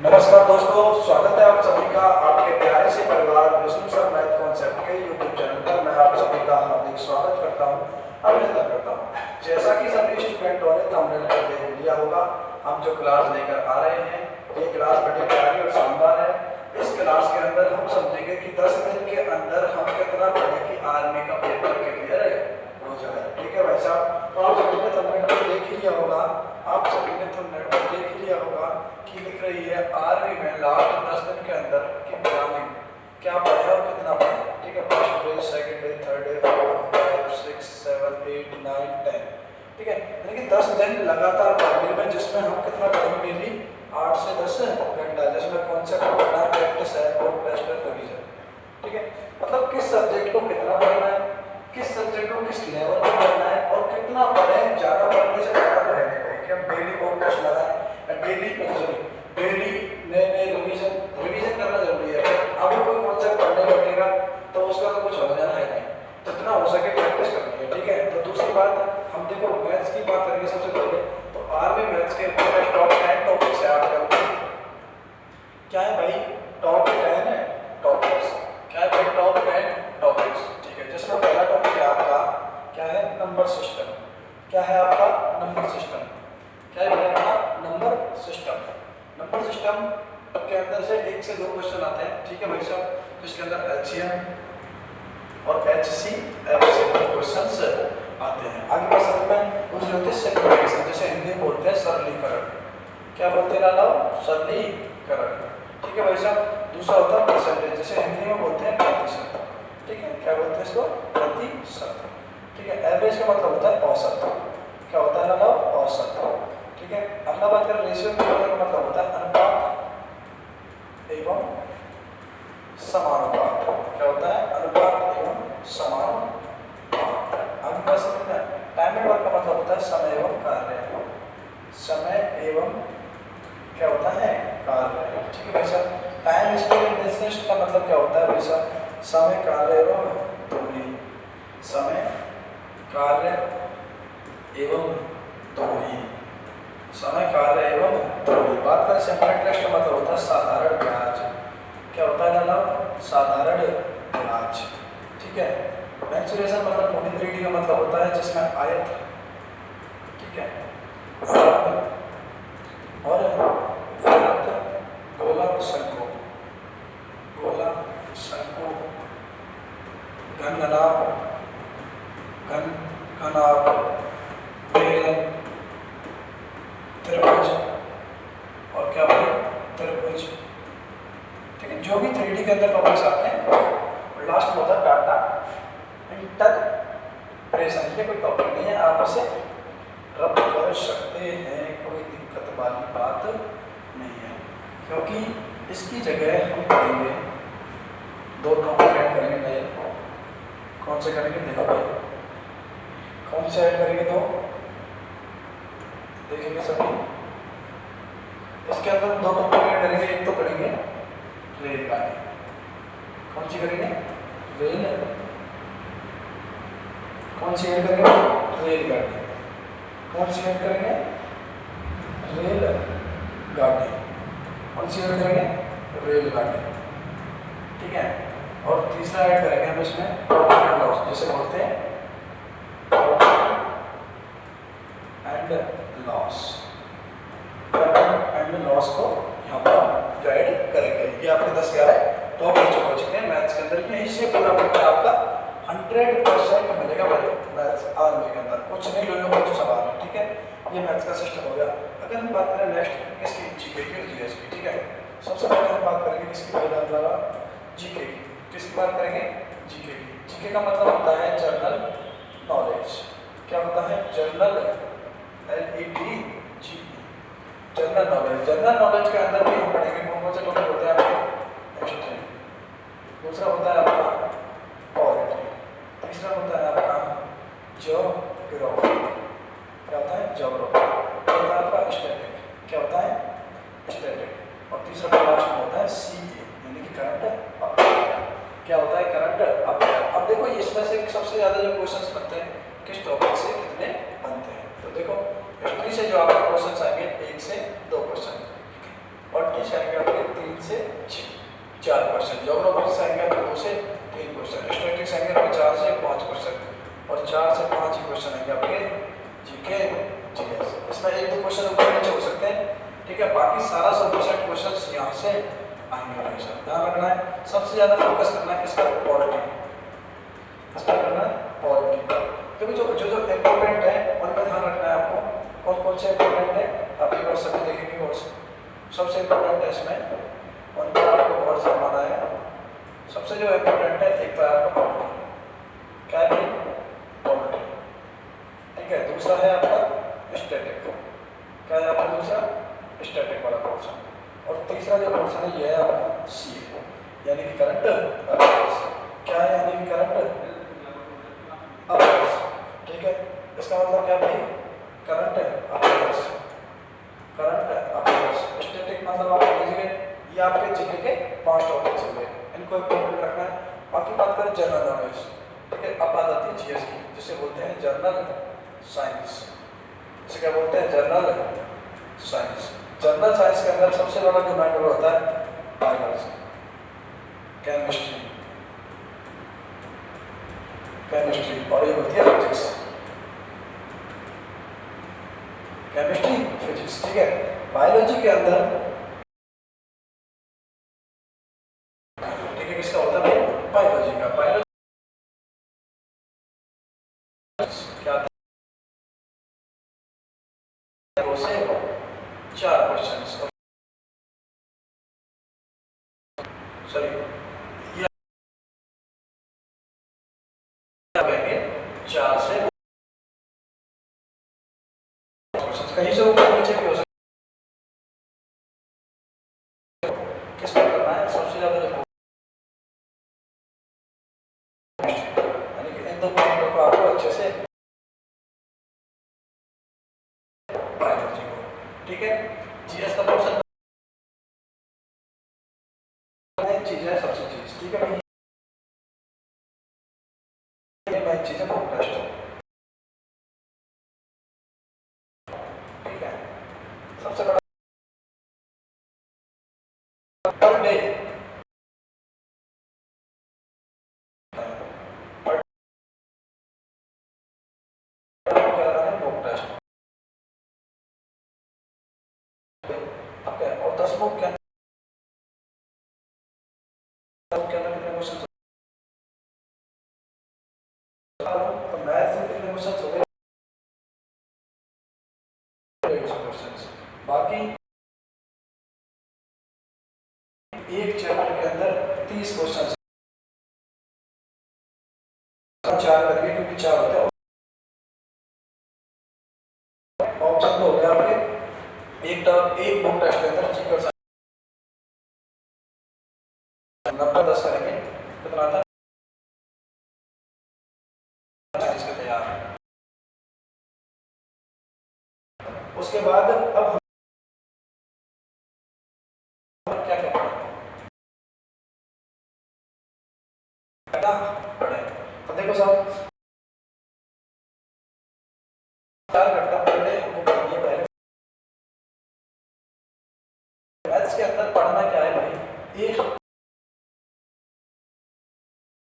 नमस्कार दोस्तों, स्वागत है आप सभी का आपके प्यारे से परिवार विष्णु सर मैथ कॉन्सेप्ट के यूट्यूब चैनल पर। मैं आप सभी का हार्दिक स्वागत करता हूं, अभिनंदन करता हूं। जैसा कि सभी स्टूडेंटों ने थंबनेल पर देख लिया होगा, हम जो क्लास लेकर आ रहे हैं ये क्लास बड़ी प्यारी और शानदार है। इस क्लास के अंदर हम समझेंगे कि 10 दिन के अंदर हम कितना पढ़े कि आर्मी का पेपर क्लियर हो जाए। ठीक है भाई साहब, तो आप सभी ने थंबनेल पर देख ही लिया होगा, आप सभी ने थंबनेल पर देख ही लिया होगा कि लिख रही है आर्मी में लास्ट 10 दिन के अंदर की प्लानिंग क्या पढ़े और कितना पढ़े। ठीक है, first day, second day, third day, 4, 5, 6, 7, 8, 9, 10। ठीक है, यानी कि 10 दिन लगातार पढ़ने में, जिसमें हम कितना पढ़ेंगे डेली 8 से 10 घंटा, जिसमें कॉन्सेप्ट पढ़ना, प्रैक्टिस है और टेस्ट रिवीजन। ठीक है, मतलब किस सब्जेक्ट को कितना पढ़ना है, किस सब्जेक्ट को किस लेवल पर पढ़ना है और कितना पढ़ें। ज़्यादा पढ़ने से ज़्यादा पढ़ेंगे कि हम डेली बहुत टेस्ट लगाएं, डेली नए नए रिवीजन करना जरूरी है। अभी कोई कॉन्सेप्ट पढ़ने लगेगा तो उसका तो कुछ हो जाना है नहीं, जितना हो सके प्रैक्टिस करनी है। ठीक है, तो दूसरी बात हम देखो मैथ्स की बात करेंगे सबसे पहले, तो आर्मी मैथ्स के टॉप 10 टॉपिक्स है आपके ऊपर। क्या है भाई? टॉप 10 है टॉपिक्स। क्या है भाई? Top 10 topics. ठीक है, जिसमें पहला टॉपिक है आपका क्या है? Number system. क्या है आपका? Number system. क्या है आपका? Number system. नंबर सिस्टम के अंदर से 1 से 2 क्वेश्चन आते हैं। ठीक है भाई साहब, जिसके अंदर एलसीएम और एचसीएफ से क्वेश्चंस आते हैं। आगे बढ़ सकते हैं, कुछ होते हैं सिंप्लीफिकेशन, जैसे हिंदी में बोलते हैं सरलीकरण। क्या बोलते हैं लाला? सरलीकरण। ठीक है भाई साहब, दूसरा होता है परसेंटेज, जैसे हिंदी में बोलते हैं प्रतिशत। ठीक है, क्या बोलते हैं इसको? प्रतिशत। ठीक है, एवरेज का मतलब होता है औसत। क्या होता है लाला? औसत। ठीक है, अगला बात करें रेशियो का मतलब होता है अनुपात एवं समानुपात। क्या होता है? अनुपात एवं समानुपात। आगे बढ़ सकते हैं, टाइम एंड वर्क का मतलब होता है समय एवं कार्य। समय एवं क्या होता है? कार्य। ठीक है भाई साहब, टाइम स्पीड एंड डिस्टेंस का मतलब क्या होता है भाई साहब? समय, कार्य एवं दूरी। समय, कार्य एवं दूरी। समय, कार्य एवं दूरी। बात करें सिंपल इंटरेस्ट का मतलब होता है साधारण ब्याज। क्या होता है लाला? साधारण ब्याज। ठीक है, मेंसुरेशन मतलब 23D का मतलब होता है जिसमें आयत, ठीक है, और वृत्त, गोलक, शंकु, गोलक, शंकु, घनाभ, बेलन, त्रिभुज और क्या भाई? त्रिभुज। ठीक है, जो भी 3D के अंदर टॉपिक्स आते हैं, और लास्ट में होता है डाटा इंटरप्रेशन। ये कोई टॉपिक नहीं है, आप इसे रब कर सकते हैं, कोई दिक्कत वाली बात नहीं है, क्योंकि इसकी जगह हम पढ़ेंगे 2 टॉपिक ऐड करेंगे नए। कौन से करेंगे? देखो भाई, कौन से ऐड करेंगे? 2 देखेंगे सभी। इसके अंदर 2 टॉपिक ऐड करेंगे। एक तो करेंगे रेलगाड़ी। कौन सी करेंगे? रेल। कौन सी ऐड करेंगे? रेलगाड़ी। कौन सी ऐड करेंगे? रेलगाड़ी। कौन सी ऐड करेंगे? रेलगाड़ी। ठीक है, और तीसरा ऐड करेंगे हम इसमें प्रॉफिट एंड लॉस, जिसे बोलते हैं एंड लॉस। एंड लॉस को यहाँ पर ऐड करेंगे। ये आपके 10-11 टॉपिक हो चुके हैं मैथ्स के अंदर। ये इससे पूरा पेपर आपका 100% मिलेगा भाई मैथ्स आर्मी के अंदर, कुछ नहीं ले लो कुछ सवाल है। ठीक है, ये मैथ्स का सिस्टम हो गया। अगर हम बात करें नेक्स्ट किसकी? जीके की और जीएस की। ठीक है, सबसे पहले हम बात करेंगे किसकी? जीके की। किसकी बात करेंगे? जीके की। जीके का मतलब होता है जनरल नॉलेज। क्या होता है? General, LEDGE, general knowledge. General knowledge के अंदर भी हम पढ़ेंगे कौन से टॉपिक होते हैं आपके? हिस्ट्री। दूसरा होता है आपका पॉलिटी। तीसरा होता है आपका ज्योग्राफी। क्या होता है? ज्योग्राफी। क्या होता है आपका? स्टैटिक। क्या होता है? स्टैटिक। और तीसरा लास्ट में होता है CA, यानी कि करंट अफेयर। क्या होता है? Current affair. अब देखो इसमें से सबसे ज्यादा जो क्वेश्चंस बनते हैं किस टॉपिक से कितने बनते हैं, तो देखो हिस्ट्री से जो आपके क्वेश्चंस आएंगे 1 से 2 क्वेश्चन, और बाकी से आएंगे आपके 3 से 4 क्वेश्चन, ज्योग्राफी से आएंगे आपके 2 से 3 क्वेश्चन, स्टैटिस्टिक्स आएंगे आपके 4 से 5 क्वेश्चन और 4 से 5 ही क्वेश्चन आएंगे आपके जीके जीएस। इसमें 1-2 क्वेश्चन ऊपर नीचे हो सकते हैं, ठीक है। बाकी सारा 100% क्वेश्चन यहाँ से आएंगे भाई साहब। ध्यान रखना है, सबसे ज़्यादा फोकस करना है किसका, पॉलिटी, किसका करना है, पॉलिटी। क्योंकि जो इम्पोर्टेंट है उनमें ध्यान रखना है आपको, कौन कौन से इम्पोर्टेंट है आप एक बार सभी देखेंगे। और सबसे इम्पोर्टेंट है इसमें उन पर आपको बहुत ज़्यादा है। सबसे जो इम्पोर्टेंट है एक तो आपका पॉलिटी, क्या है पॉलिटी, ठीक है। दूसरा है आपका स्टैटिक, क्या है आपका दूसरा, स्टैटिक वाला पोर्शन। और तीसरा जो पोर्शन है ये है आपका सी, यानी कि करंट अफेयर्स। क्या है, यानी कि करंट अफेयर्स, ठीक है। इसका मतलब क्या भाई, current affairs, current affairs. Static मतलब आप लीजिए ये आपके जीके के 5 टॉपिक्स हो गए, इनको इम्पोर्टेंट रखना है। बाकी बात करें जनरल नॉलेज, ठीक है। अब बात आती है जीएस की, जिसे बोलते हैं जनरल साइंस। इसे क्या बोलते हैं, जनरल साइंस। जनरल साइंस के अंदर सबसे बड़ा जो मैटर होता है बायोलॉजी, केमिस्ट्री, और ये होती है फिजिक्स, केमिस्ट्री फिजिक्स, ठीक है। बायोलॉजी के अंदर ठीक है किसका होता है, बायोलॉजी का। बायोलॉजी क्या आता है, 2 से 4 क्वेश्चन, सॉरी ये आएंगे 4 से कहीं से ऊपर नीचे भी हो सकता है। किस पर करना है सबसे ज्यादा, यानी कि इन 2 पॉइंटों को आपको अच्छे से बायोलॉजी को, ठीक है। जीएस का पोर्शन चीज है, सबसे चीज, ठीक है। ये मैं चीजें बहुत टेस्ट, ठीक है। सबसे बड़ा पर डे, और 10 बुक के अंदर कितने क्वेश्चन, तो मैथ से कितने क्वेश्चन हो गए, क्वेश्चन। बाकी एक चैप्टर के अंदर 30 क्वेश्चन, 4 करके, क्योंकि 4 होते हैं। ऑप्शन तो हो गया आपके एक बुक टेस्ट के अंदर जीके 90-10 करेंगे, कितना आता है, 40 का तैयार। उसके बाद अब हम क्या करना पड़े, तो देखो साहब 4 घंटा पर डे हमको पढ़नी है। पहले मैथ्स के अंदर पढ़ना क्या है भाई, एक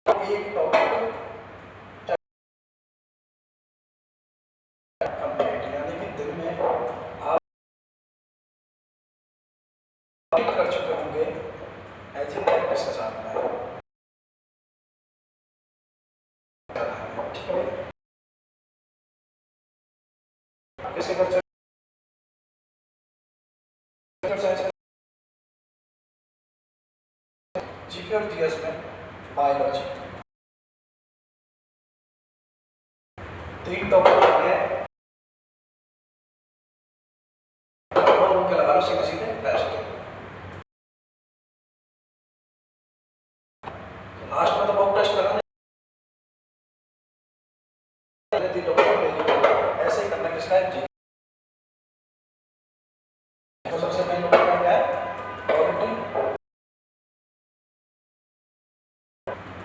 टॉपिक कंप्लीट, यानी कि दिन में आप कर चुके होंगे एज ए प्रैक्टिस के साथ में, ठीक है। कैसे कर सकते, जीके और जीएस में बायोलॉजी 3 टॉपिक हैं, और उनके लगा सीधे सीधे टेस्ट। लास्ट में तो बहुत टेस्ट लगाने, 3 टॉपिक ऐसे ही करना किसका है, जी। तो सबसे पहले टॉपिक क्या है, पॉलिटी,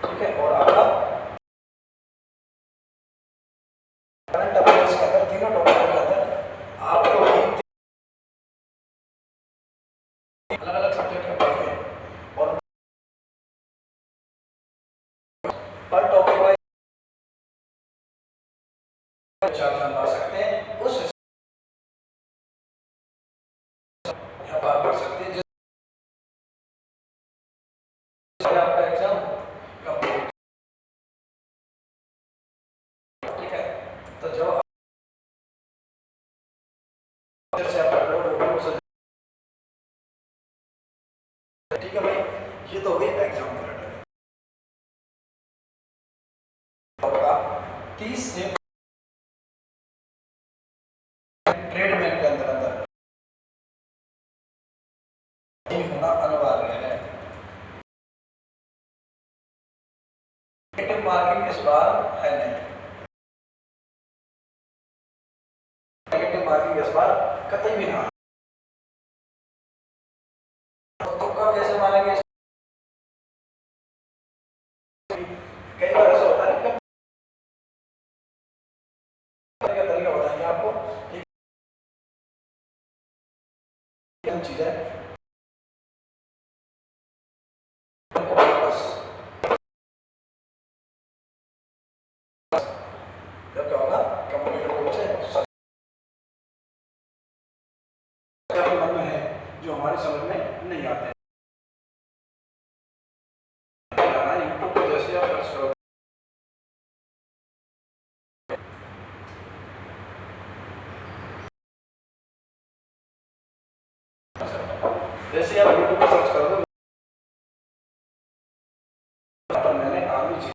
ठीक है। और आपका करंट अफेयर्स के अंदर, तीनों टॉपिक के अंदर आपको अलग सब्जेक्ट के पढ़ेंगे और पर टॉपिक वाइज विचार ला सकते हैं, उस यहाँ पर पढ़ सकते हैं जिससे आपका एग्जाम कंप्लीट। ठीक है, तो जब से आपका बोर्ड, ठीक है भाई, ये तो हो गई एग्जाम पीरियड। आपका 30 से ट्रेडमैन के अंदर होना अनिवार्य है। नेगेटिव मार्किंग इस बार है नहीं, नेगेटिव मार्किंग इस बार कतई भी ना। तो कब कैसे मानेंगे? कई बार ऐसा होता है कि तरीका बताएंगे आपको, चीज है जब क्या होगा कंप्यूटर रूप से मन में है जो हमारी समझ में नहीं आते हैं। यूट्यूब पर जैसे आप सर्च करो, जैसे आप यूट्यूब पर सर्च करोगे, मैंने आर्मी जी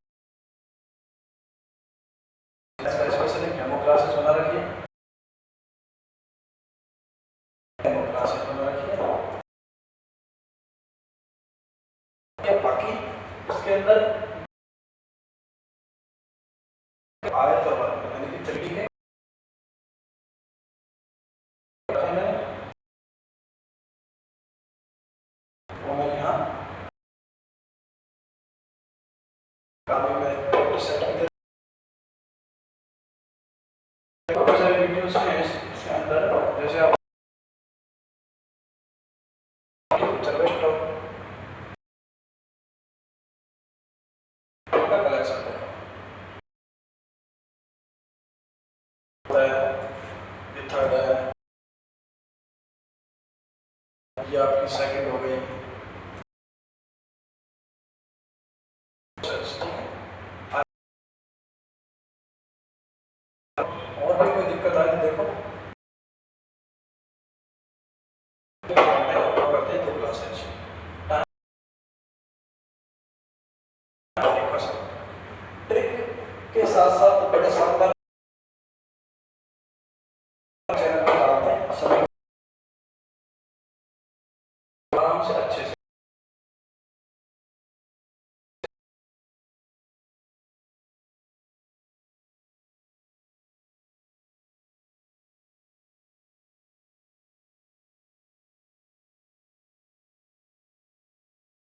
स्पेशल डेमो क्लासेस बना रखी है, डेमो क्लासेस बना रखी है। बाकी उसके अंदर आयत और वर्ग यानी कि तरीके हैं, वो मैंने यहाँ काफी में सेट कर वीडियोस हैं इसके अंदर। जैसे आप कलेक्शन ये थर्ड है, ये आपकी सेकंड हो गई। और भी कोई दिक्कत आए तो देखो, करते हैं 2 क्लासेस ट्रिक के साथ साथ बड़े शानदार